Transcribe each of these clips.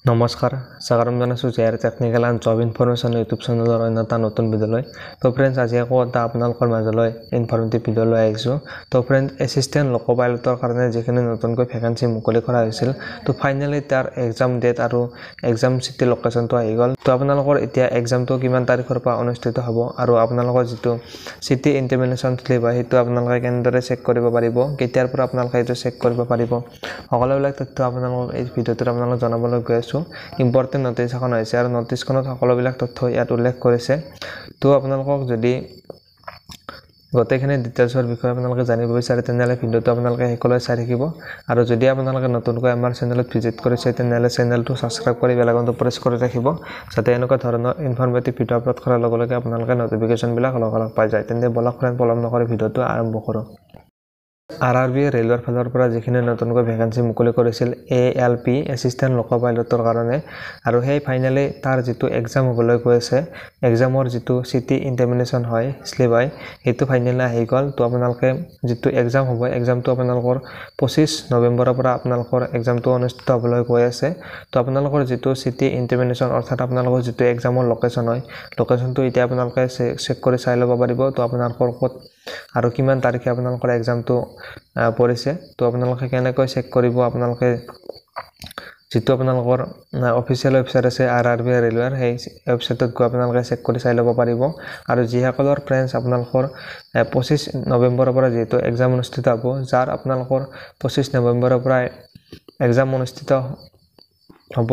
নমস্কাৰ স্বাগতম জনাইছোঁ JR technical and job information YouTube চেনেলৰ অন্য এটা নতুন ভিডিঅ'লৈ। তো ফ্ৰেণ্ডছ, আজি আকৌ এটা আপোনালোকৰ মাজলৈ ইনফৰ্মেটিভ ভিডিঅ' লৈ আহিছোঁ। তো ফ্ৰেণ্ডছ, এছিষ্টেণ্ট লোকো পাইলটৰ কাৰণে যিখিনি নতুনকৈ ভেকেঞ্চি মুকলি কৰা হৈছিল, তো ফাইনেলি তাৰ এক্সাম ডেট আৰু এক্সাম চিটি লোকেশ্যনটো আহি গ'ল। তো আপোনালোকৰ এতিয়া এক্সামটো কিমান তাৰিখৰ পৰা অনুষ্ঠিত হ'ব আৰু আপোনালোকৰ যিটো চিটি ইণ্টিমেশ্যন শ্লিপ হয় সেইটো আপোনালোকে কেনেদৰে চেক কৰিব পাৰিব, কেতিয়াৰ পৰা আপোনালোকে এইটো চেক কৰিব পাৰিব, সকলোবিলাক তথ্য আপোনালোকক এই ভিডিঅ'টোত আপোনালোকক জনাবলৈ গৈ আছোঁ। ইম্পৰ্টেণ্ট নটিছ এখন হৈছে আৰু নটিছখনত সকলোবিলাক তথ্য ইয়াত উল্লেখ কৰিছে। তো আপোনালোকক যদি গোটেইখিনি ডিটেইলছৰ বিষয়ে আপোনালোকে জানিব বিচাৰে তেনেহ'লে ভিডিঅ'টো আপোনালোকে শেষলৈ চাই থাকিব। আৰু যদি আপোনালোকে নতুনকৈ আমাৰ চেনেলত ভিজিট কৰিছে তেনেহ'লে চেনেলটো ছাবস্ক্ৰাইব কৰি বেল আইকনটো প্ৰেছ কৰি ৰাখিব, যাতে এনেকুৱা ধৰণৰ ইনফৰ্মেটিভ ভিডিঅ' আপলোড কৰাৰ লগে লগে আপোনালোকে নটিফিকেশ্যনবিলাক লগালগ পাই যায়। তেন্তে বলক ফ্ৰেণ্ড, পলম নকৰি ভিডিঅ'টো আৰম্ভ কৰোঁ। আৰআৰবি ৰেলৱেৰ ফালৰ পৰা যিখিনি নতুনকৈ ভেকেঞ্চি মুকলি কৰিছিল ALP এছিষ্টেণ্ট লোকো পাইলটৰ কাৰণে, আৰু সেই ফাইনেলি তাৰ যিটো এক্সাম হ'বলৈ গৈ আছে, এক্সামৰ যিটো চিটি ইণ্টিমেশ্যন হয় শ্লিপ হয় সেইটো ফাইনেলি আহি গ'ল। তো আপোনালোকে যিটো এক্সাম হ'ব, এক্সামটো আপোনালোকৰ 25 নৱেম্বৰৰ পৰা আপোনালোকৰ এক্সামটো অনুষ্ঠিত হ'বলৈ গৈ আছে। তো আপোনালোকৰ যিটো চিটি ইণ্টিমেশ্যন অৰ্থাৎ আপোনালোকৰ যিটো এক্সামৰ লোকেশ্যন হয়, লোকেশ্যনটো এতিয়া আপোনালোকে চেক কৰি চাই ল'ব পাৰিব। তো আপোনালোকৰ ক'ত আৰু কিমান তাৰিখে আপোনালোকৰ এক্সামটো পৰিছে, তো আপোনালোকে কেনেকৈ চেক কৰিব, আপোনালোকে যিটো আপোনালোকৰ অফিচিয়েল ৱেবছাইট আছে আৰআৰবি ৰেলৱেৰ, সেই ৱেবছাইটত গৈ আপোনালোকে চেক কৰি চাই ল'ব পাৰিব। আৰু যিসকলৰ ফ্ৰেণ্ডছ আপোনালোকৰ 25 নৱেম্বৰৰ পৰা যিহেতু এক্সাম অনুষ্ঠিত হ'ব, যাৰ আপোনালোকৰ 25 নৱেম্বৰৰ পৰা এক্সাম অনুষ্ঠিত হ'ব,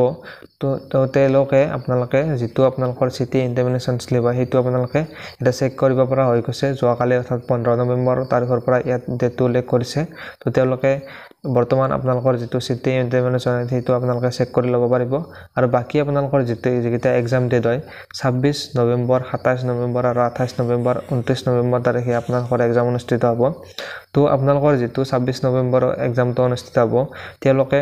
তো তেওঁলোকে আপোনালোকে যিটো আপোনালোকৰ চিটি ইণ্টিমেশ্যন শ্লিপ হয় সেইটো আপোনালোকে এতিয়া চেক কৰিব পৰা হৈ গৈছে। যোৱাকালি অৰ্থাৎ 15 নৱেম্বৰ তাৰিখৰ পৰা ইয়াত ডেটটো উল্লেখ কৰিছে। তো তেওঁলোকে বৰ্তমান আপোনালোকৰ যিটো চিটি ইণ্টিমেশ্যন সেইটো আপোনালোকে চেক কৰি ল'ব পাৰিব। আৰু বাকী আপোনালোকৰ যিকেইটা এক্সাম ডেট হয় 26 নৱেম্বৰ, 27 নৱেম্বৰ আৰু 28 নৱেম্বৰ, 29 নৱেম্বৰ তাৰিখে আপোনালোকৰ এক্সাম অনুষ্ঠিত হ'ব। তো আপোনালোকৰ যিটো 26 নৱেম্বৰৰ এক্সামটো অনুষ্ঠিত হ'ব, তেওঁলোকে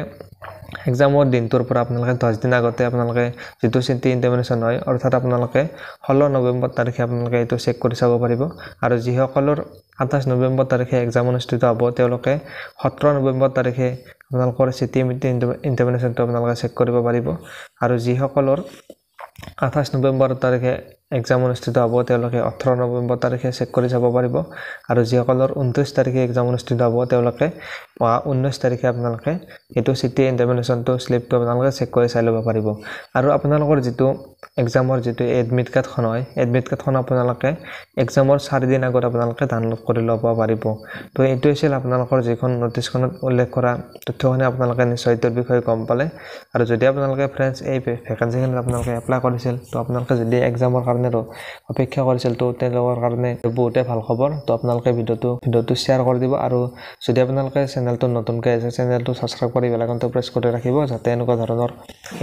এক্সামৰ দিনটোৰ পৰা আপোনালোকে 10 দিন আগতে আপোনালোকে যিটো চিটি ইণ্টিমেশ্যন হয় অৰ্থাৎ আপোনালোকে 16 নৱেম্বৰ তাৰিখে আপোনালোকে এইটো চেক কৰি চাব পাৰিব। আৰু যিসকলৰ 28 নৱেম্বৰ তাৰিখে এক্সাম অনুষ্ঠিত হ'ব, তেওঁলোকে 17 নৱেম্বৰ তাৰিখে আপোনালোকৰ চিটি ইণ্টিমেশ্যনটো আপোনালোকে চেক কৰিব পাৰিব। আৰু যিসকলৰ 28 নৱেম্বৰ তাৰিখে এক্সাম অনুষ্ঠিত হ'ব, তেওঁলোকে 18 নৱেম্বৰ তাৰিখে চেক কৰি চাব পাৰিব। আৰু যিসকলৰ 29 তাৰিখে এক্সাম অনুষ্ঠিত হ'ব, তেওঁলোকে 19 তাৰিখে আপোনালোকে এইটো চিটি ইণ্টিমেশ্যনটো শ্লিপটো আপোনালোকে চেক কৰি চাই ল'ব পাৰিব। আৰু আপোনালোকৰ যিটো এক্সামৰ যিটো এডমিট কাৰ্ডখন হয়, এডমিট কাৰ্ডখন আপোনালোকে এক্সামৰ 4 দিন আগত আপোনালোকে ডাউনলোড কৰি ল'ব পাৰিব। তো এইটো আছিল আপোনালোকৰ যিখন নটিছখনত উল্লেখ কৰা তথ্যখিনি, আপোনালোকে নিশ্চয় এইটোৰ বিষয়ে গম পালে। আৰু যদি আপোনালোকে ফ্ৰেণ্ডছ এই ভেকেঞ্চিখনত আপোনালোকে এপ্লাই কৰিছিল, তো আপোনালোকে যদি এক্সামৰ কাৰণে অপেক্ষা কৰিছিল, তো তেওঁলোকৰ কাৰণে বহুতে ভাল খবৰ। তো আপোনালোকে ভিডিঅ'টো শ্বেয়াৰ কৰি দিব। আৰু যদি আপোনালোকে চেনেলটো নতুনকৈ আছে, চেনেলটো ছাবস্ক্ৰাইব কৰি বেল আইকনটো প্ৰেছ কৰি ৰাখিব, যাতে এনেকুৱা ধৰণৰ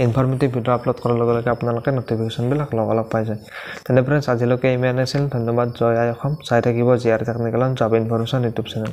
ইনফৰ্মেটিভ ভিডিঅ' আপলোড কৰাৰ লগে লগে আপোনালোকে নটিফিকেশ্যনবিলাক লগালগ পাই যায়। তেন্তে ফ্ৰেণ্ডছ, আজিলৈকে ইমান আছিল। ধন্যবাদ। জয় আই অসম। চাই থাকিব JR technical and job information YouTube channel.